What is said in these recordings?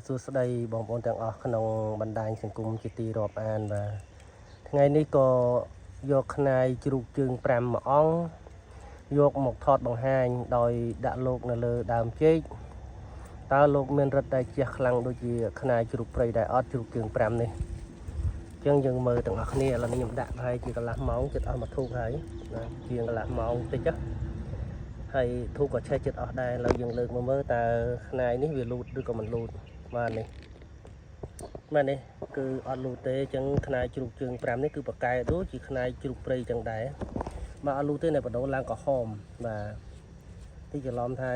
សួស្តីបងប្អូនទាំងអស់ក្នុងបណ្ដាញសង្គមជាទីរាប់អានបាទថ្ងៃនេះក៏យកខ្នាយជ្រូកជើង5មួយអង្គយកមកថតបង្ហាញដោយដាក់លោកនៅលើដើមចេកតើលោកមានរឹតតែជះខ្លាំងដូចជាខ្នាយជ្រូកព្រៃដែរអត់ជ្រូកជើង5នេះអញ្ចឹងយើងមើលទាំងអស់គ្នាឥឡូវនេះខ្ញុំដាក់ប្រហែលជាកន្លះម៉ោងចិត្តអស់មកធូបហើយណាជាងកន្លះម៉ោងតិចហើយធូបក៏ឆេះចិត្តអស់ដែរឥឡូវយើងលើកមកមើលតើខ្នាយនេះវាលូតឬក៏មិនលូតបាទនេះគឺអត់លូតទេអញ្ចឹងខ្នាយជ្រូកជើង5នេះគឺប្រកែដូចជាខ្នាយជ្រូកព្រៃអញ្ចឹងដែរបាទអត់លូតទេនៅបដូរឡើងក្រហមបាទទីច្រឡំថា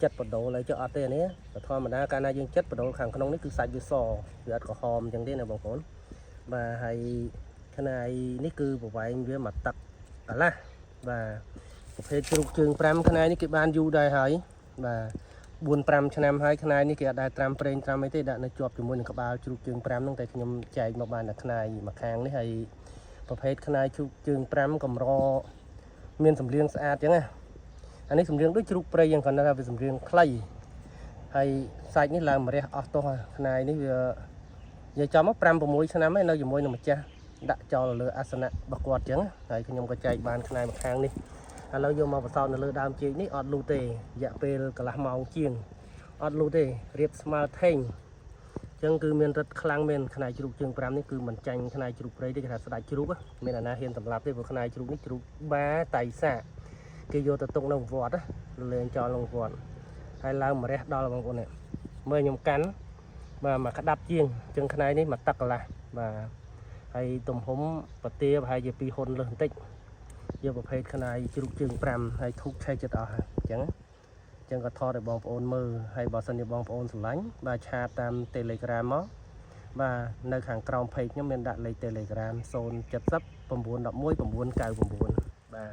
ចិត្តបដូរឡើយចុះអត់ទេនេះធម្មតាកាលណាយើងចិត្តបដូរខាងក្នុងនេះគឺសាច់វាសវាអត់ក្រហមអញ្ចឹងទេណាបងប្អូនបាទហើយខ្នាយនេះគឺប្រវែងវាមកទឹកកន្លះបាទប្រភេទជ្រូកជើង5ខ្នាយនេះគេបានយូរដែរហើយបាទ4-5 ឆ្នាំហើយខ្នាយនេះគេអត់ដែលត្រាំប្រេងត្រាំអីទេដាក់នៅជាប់ជាមួយនឹងក្បាលជ្រូកជើង5ហ្នឹងតែខ្ញុំចែកមកបានតែខ្នាយមួយខាងនេះហើយប្រភេទខ្នាយជ្រូកជើង5កម្រមានសម្លៀងស្អាតអញ្ចឹងណាអានេះសម្លៀងដូចជ្រូកព្រៃយ៉ាងគាត់ថាវាសម្លៀងខ្លីហើយសាច់នេះឡើងម្រះអស់ទោះខ្នាយនេះវានិយាយចំមក5-6 ឆ្នាំហើយនៅជាមួយនឹងម្ចាស់ដាក់ចោលលើអាសនៈរបស់គាត់អញ្ចឹងហើយខ្ញុំក៏ចែកបានខ្នាយមួយខាងនេះឥឡូវយកមកបន្សោតនៅលើដើមចេកនេះអត់លូតទេរយៈពេលកន្លះម៉ោងជាងអត់លូតទេរៀបស្មើថេងអញ្ចឹងគឺមានរឹតខ្លាំងមែនខ្នាយជ្រូកជើង5នេះគឺមិនចាញ់ខ្នាយជ្រូកព្រៃទេគេថាស្ដាច់ជ្រូកមានអាណាហ៊ានសម្លាប់ទេព្រោះខ្នាយជ្រូកនេះជ្រូកបាតៃសាគេយកទៅទុកនៅវត្តលេងចោលក្នុងវត្តហើយឡើងម្រះដល់បងប្អូននេះមើលខ្ញុំកាន់បាទមកក្តាប់ជាងអញ្ចឹងខ្នាយនេះមកទឹកកន្លះបាទហើយទំហំប្រទាប្រហែលជា2ហ៊ុនលើសបន្តិចយកប្រភេទខ្នាយជ្រូកជើង5ហើយធូបឆេះចិត្តអស់ហើយអញ្ចឹងក៏ថតឲ្យបងប្អូនមើលហើយបើសិនជាបងប្អូនស្រឡាញ់បាទឆាតតាម Telegram មកបាទនៅខាងក្រោម page ខ្ញុំមានដាក់លេខ Telegram 070 911 999បាទ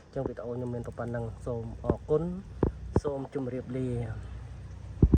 អញ្ចឹងវីដេអូខ្ញុំមានប៉ុណ្ណឹងសូមអរគុណសូមជម្រាបលា